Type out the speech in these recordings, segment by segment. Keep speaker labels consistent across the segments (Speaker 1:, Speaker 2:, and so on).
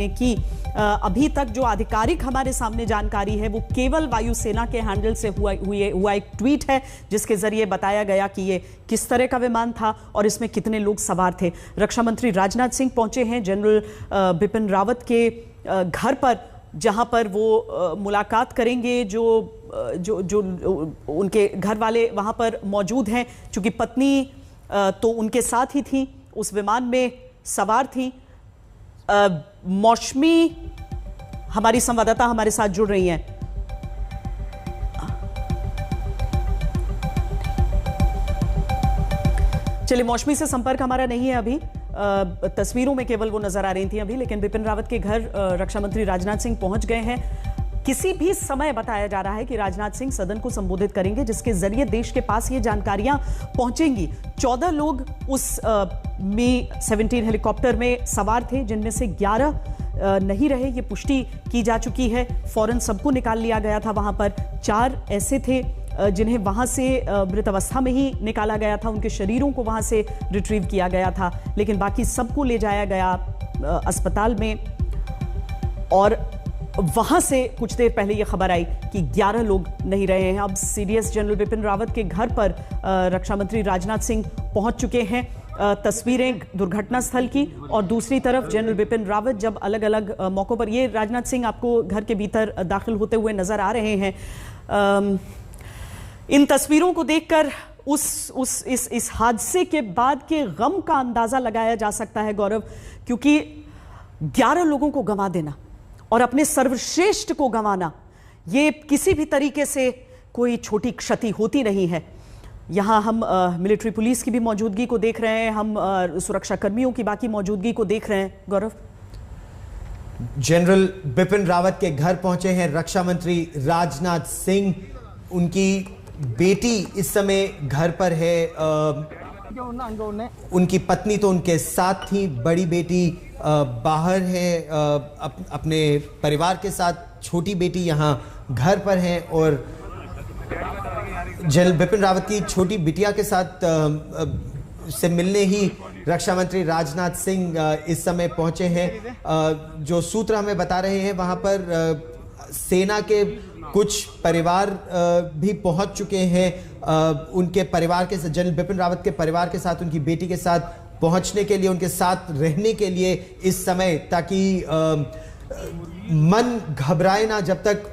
Speaker 1: कि अभी तक जो आधिकारिक हमारे सामने जानकारी है वो केवल वायुसेना के हैंडल से हुआ एक ट्वीट है, जिसके जरिए बताया गया कि ये किस तरह का विमान था और इसमें कितने लोग सवार थे। रक्षा मंत्री राजनाथ सिंह पहुंचे हैं जनरल बिपिन रावत के घर पर, जहां पर वो मुलाकात करेंगे। जो उनके घर वाले वहां पर मौजूद हैं, चूंकि पत्नी तो उनके साथ ही थी, उस विमान में सवार थी। मौसमी हमारी संवाददाता हमारे साथ जुड़ रही हैं। चलिए, मौसमी से संपर्क हमारा नहीं है अभी, तस्वीरों में केवल वो नजर आ रही थी अभी, लेकिन बिपिन रावत के घर रक्षा मंत्री राजनाथ सिंह पहुंच गए हैं। किसी भी समय बताया जा रहा है कि राजनाथ सिंह सदन को संबोधित करेंगे, जिसके जरिए देश के पास ये जानकारियां पहुंचेंगी। 14 लोग उस Mi-17 हेलीकॉप्टर में सवार थे, जिनमें से 11 नहीं रहे, ये पुष्टि की जा चुकी है। फौरन सबको निकाल लिया गया था वहां पर। 4 ऐसे थे जिन्हें वहां से मृत अवस्था में ही निकाला गया था, उनके शरीरों को वहां से रिट्रीव किया गया था, लेकिन बाकी सबको ले जाया गया अस्पताल में। और वहां से कुछ देर पहले यह खबर आई कि 11 लोग नहीं रहे हैं। अब सीडीएस जनरल बिपिन रावत के घर पर रक्षा मंत्री राजनाथ सिंह पहुंच चुके हैं। तस्वीरें दुर्घटना स्थल की, और दूसरी तरफ जनरल बिपिन रावत जब अलग अलग मौकों पर, ये राजनाथ सिंह आपको घर के भीतर दाखिल होते हुए नजर आ रहे हैं। इन तस्वीरों को देखकर इस हादसे के बाद के गम का अंदाजा लगाया जा सकता है गौरव, क्योंकि 11 लोगों को गंवा देना और अपने सर्वश्रेष्ठ को गंवाना, ये किसी भी तरीके से कोई छोटी क्षति होती नहीं है। यहां हम मिलिट्री पुलिस की भी मौजूदगी को देख रहे हैं, हम सुरक्षा कर्मियों की बाकी मौजूदगी को देख रहे हैं। गौरव,
Speaker 2: जनरल बिपिन रावत के घर पहुंचे हैं रक्षा मंत्री राजनाथ सिंह। उनकी बेटी इस समय घर पर है, उनकी पत्नी तो उनके साथ थी, बड़ी बेटी बाहर है अपने परिवार के साथ, छोटी बेटी यहाँ घर पर है, और जनरल बिपिन रावत की छोटी बिटिया के साथ से मिलने ही रक्षा मंत्री राजनाथ सिंह इस समय पहुंचे हैं। जो सूत्र हमें बता रहे हैं, वहां पर सेना के कुछ परिवार भी पहुंच चुके हैं। उनके परिवार के साथ, जनरल बिपिन रावत के परिवार के साथ, उनकी बेटी के साथ पहुंचने के लिए, उनके साथ रहने के लिए इस समय, ताकि मन घबराए ना जब तक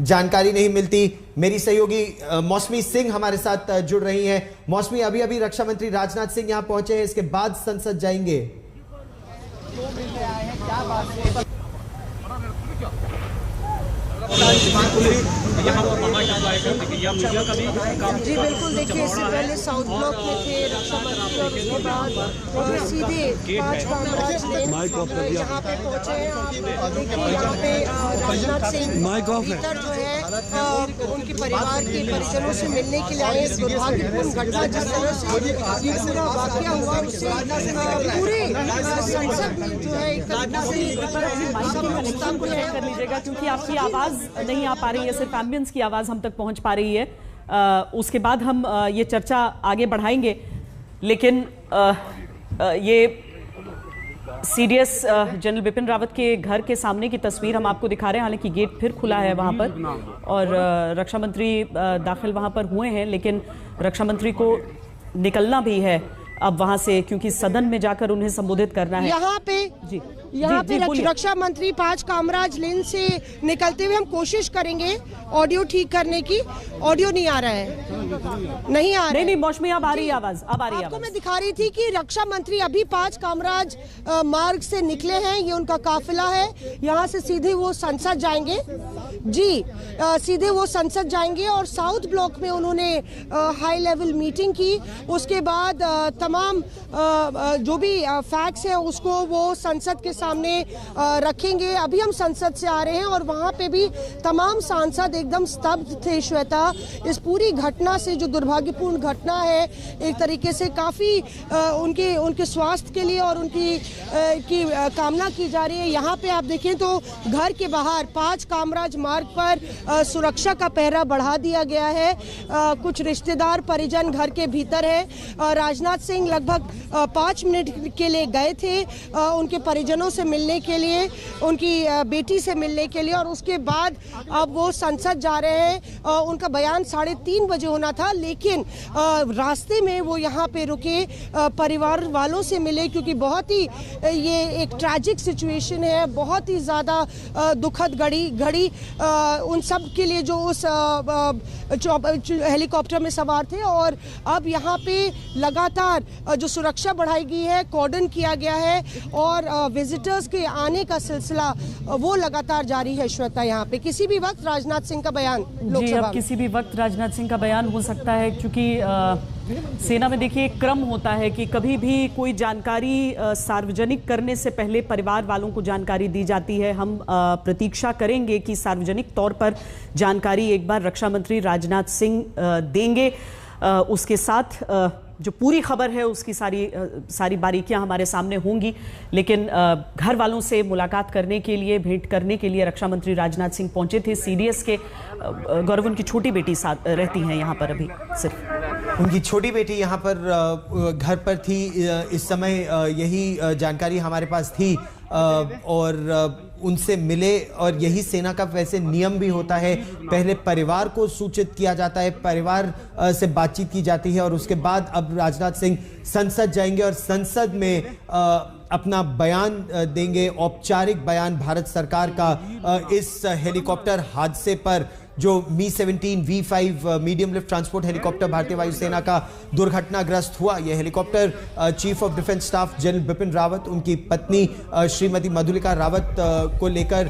Speaker 2: जानकारी नहीं मिलती। मेरी सहयोगी मौसमी सिंह हमारे साथ जुड़ रही हैं। मौसमी, अभी अभी रक्षा मंत्री राजनाथ सिंह यहां पहुंचे हैं, इसके बाद संसद जाएंगे।
Speaker 3: जी बिल्कुल, देखिए इससे पहले साउथ ब्लॉक में थे रक्षा मंत्री, और उसके बाद सीधे 5 कामराज लेन यहाँ पे पहुंचे हैं। आप देखिए यहाँ पे राजनाथ सिंह भीतर जो है उनके परिवार के परिजनों से मिलने के लिए आए। इस दुर्भाग्यपूर्ण घटना, जिस तरह से ये पूरा वाकया हुआ, उससे पूरे संसद में जो है एक
Speaker 1: कर लीजिएगा, क्योंकि आपकी आवाज नहीं आ पा रही है, सिर्फ एम्बियंस की आवाज हम तक पहुंच पा रही है। उसके बाद हम ये चर्चा आगे बढ़ाएंगे, लेकिन ये सीडीएस जनरल बिपिन रावत के घर के सामने की तस्वीर हम आपको दिखा रहे हैं। हालांकि गेट फिर खुला है वहां पर, और रक्षा मंत्री दाखिल वहां पर हुए हैं, लेकिन रक्षा मंत्री को निकलना भी है अब वहां से, क्योंकि सदन में जाकर उन्हें संबोधित करना है।
Speaker 3: यहाँ पे रक्षा मंत्री 5 कामराज लेन से निकलते हुए हम कोशिश करेंगे ऑडियो ठीक करने की। ऑडियो नहीं आ रहा है, नहीं आ रहा है।
Speaker 1: नहीं, मौसमी अब आ रही है आवाज, अब आ रही है।
Speaker 3: आपको मैं दिखा रही थी कि रक्षा मंत्री अभी 5 कामराज मार्ग से निकले हैं, ये उनका काफिला है। यहाँ से सीधे वो संसद जाएंगे। जी, सीधे वो संसद जाएंगे, और साउथ ब्लॉक में उन्होंने हाई लेवल मीटिंग की। उसके बाद तमाम जो भी फैक्ट्स हैं उसको वो संसद के सामने रखेंगे। अभी हम संसद से आ रहे हैं, और वहां पे भी तमाम सांसद एकदम स्तब्ध थे श्वेता, इस पूरी घटना से जो दुर्भाग्यपूर्ण घटना है, एक तरीके से काफ़ी उनके स्वास्थ्य के लिए और उनकी कामना की जा रही है। यहाँ पे आप देखें तो घर के बाहर 5 कामराज मार्ग पर सुरक्षा का पहरा बढ़ा दिया गया है। कुछ रिश्तेदार परिजन घर के भीतर है। राजनाथ सिंह लगभग 5 मिनट के लिए गए थे उनके परिजनों से मिलने के लिए, उनकी बेटी से मिलने के लिए, और उसके बाद अब वो संसद जा रहे हैं। उनका बयान 3:30 बजे होना था, लेकिन रास्ते में वो यहाँ पे रुके, परिवार वालों से मिले, क्योंकि बहुत ही ये एक ट्रैजिक सिचुएशन है, बहुत ही ज़्यादा दुखद घड़ी उन सब के लिए जो उस हेलीकॉप्टर में सवार थे। और अब यहाँ पे लगातार जो सुरक्षा बढ़ाई गई है, कॉर्डन किया गया है, और विजिटर्स के आने का सिलसिला वो लगातार जारी है। श्वेता, यहाँ पे किसी भी वक्त राजनाथ सिंह का बयान लोकसभा में,
Speaker 1: किसी भी वक्त राजनाथ सिंह का बयान हो सकता है, क्योंकि सेना में देखिए एक क्रम होता है कि कभी भी कोई जानकारी सार्वजनिक करने से पहले परिवार वालों को जानकारी दी जाती है। हम प्रतीक्षा करेंगे कि सार्वजनिक तौर पर जानकारी एक बार रक्षा मंत्री राजनाथ सिंह देंगे। उसके साथ जो पूरी खबर है उसकी सारी बारीकियां हमारे सामने होंगी, लेकिन घर वालों से मुलाकात करने के लिए, भेंट करने के लिए रक्षा मंत्री राजनाथ सिंह पहुंचे थे। सीडीएस के गौरव, उनकी छोटी बेटी साथ रहती हैं यहाँ पर, अभी सिर्फ
Speaker 2: उनकी छोटी बेटी यहाँ पर घर पर थी इस समय, यही जानकारी हमारे पास थी, और उनसे मिले। और यही सेना का वैसे नियम भी होता है, पहले परिवार को सूचित किया जाता है, परिवार से बातचीत की जाती है, और उसके बाद अब राजनाथ सिंह संसद जाएंगे और संसद में अपना बयान देंगे, औपचारिक बयान भारत सरकार का इस हेलीकॉप्टर हादसे पर, जो मी-17 V5 medium lift transport helicopter भारतीय वायुसेना का दुर्घटनाग्रस्त हुआ। यह helicopter chief of defence staff general Bipin Rawat, उनकी पत्नी श्रीमती मधुलिका रावत को लेकर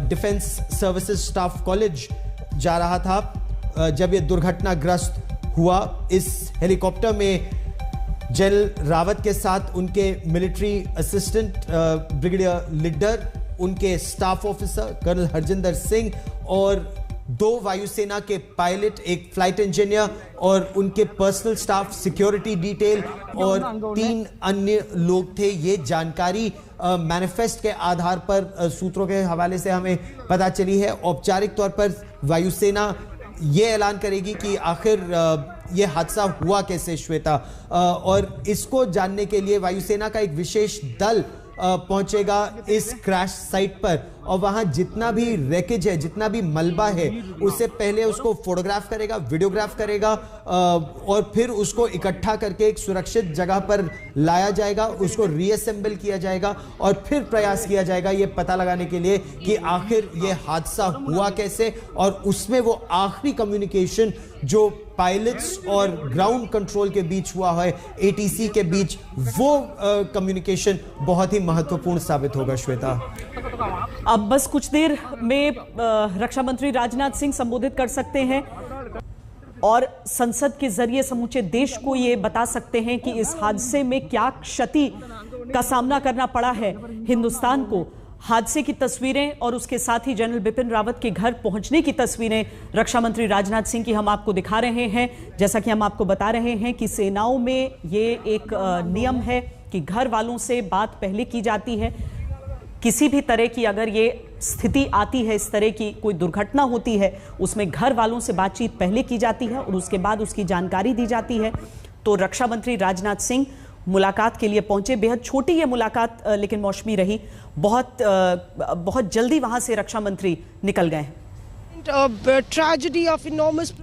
Speaker 2: डिफेंस सर्विसेज स्टाफ कॉलेज जा रहा था जब यह दुर्घटनाग्रस्त हुआ। इस हेलीकॉप्टर में जनरल रावत के साथ उनके मिलिट्री असिस्टेंट ब्रिगेडियर लिड्डर, उनके staff officer colonel Harjinder Singh, और 2 वायुसेना के पायलट, एक फ्लाइट इंजीनियर, और उनके पर्सनल स्टाफ, सिक्योरिटी डिटेल, और 3 अन्य लोग थे। ये जानकारी मैनिफेस्ट के आधार पर सूत्रों के हवाले से हमें पता चली है। औपचारिक तौर पर वायुसेना ये ऐलान करेगी कि आखिर ये हादसा हुआ कैसे, श्वेता, और इसको जानने के लिए वायुसेना का एक विशेष दल पहुंचेगा इस क्रैश साइट पर, और वहां जितना भी रेकेज है, जितना भी मलबा है, उससे पहले उसको फोटोग्राफ करेगा, वीडियोग्राफ करेगा, और फिर उसको इकट्ठा करके एक सुरक्षित जगह पर लाया जाएगा, उसको रीअसेंबल किया जाएगा, और फिर प्रयास किया जाएगा ये पता लगाने के लिए कि आखिर ये हादसा हुआ कैसे। और उसमें वो आखिरी कम्युनिकेशन जो पायलट्स और ग्राउंड कंट्रोल के बीच हुआ है, ATC के बीच, वो कम्युनिकेशन बहुत ही महत्वपूर्ण साबित होगा। श्वेता,
Speaker 1: अब बस कुछ देर में रक्षा मंत्री राजनाथ सिंह संबोधित कर सकते हैं और संसद के जरिए समूचे देश को ये बता सकते हैं कि इस हादसे में क्या क्षति का सामना करना पड़ा है हिंदुस्तान को। हादसे की तस्वीरें और उसके साथ ही जनरल बिपिन रावत के घर पहुंचने की तस्वीरें रक्षा मंत्री राजनाथ सिंह की हम आपको दिखा रहे हैं। जैसा कि हम आपको बता रहे हैं कि सेनाओं में ये एक नियम है कि घर वालों से बात पहले की जाती है। किसी भी तरह की अगर ये स्थिति आती है, इस तरह की कोई दुर्घटना होती है, उसमें घर वालों से बातचीत पहले की जाती है और उसके बाद उसकी जानकारी दी जाती है। तो रक्षा मंत्री राजनाथ सिंह मुलाकात के लिए पहुंचे। बेहद छोटी ये मुलाकात लेकिन मौसमी रही। बहुत जल्दी वहां से रक्षा मंत्री निकल गए। Tragedy of enormous.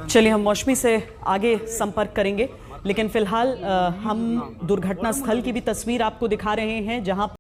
Speaker 1: चलिए हम मौसमी से आगे संपर्क करेंगे, लेकिन फिलहाल हम दुर्घटना स्थल की भी तस्वीर आपको दिखा रहे हैं, जहां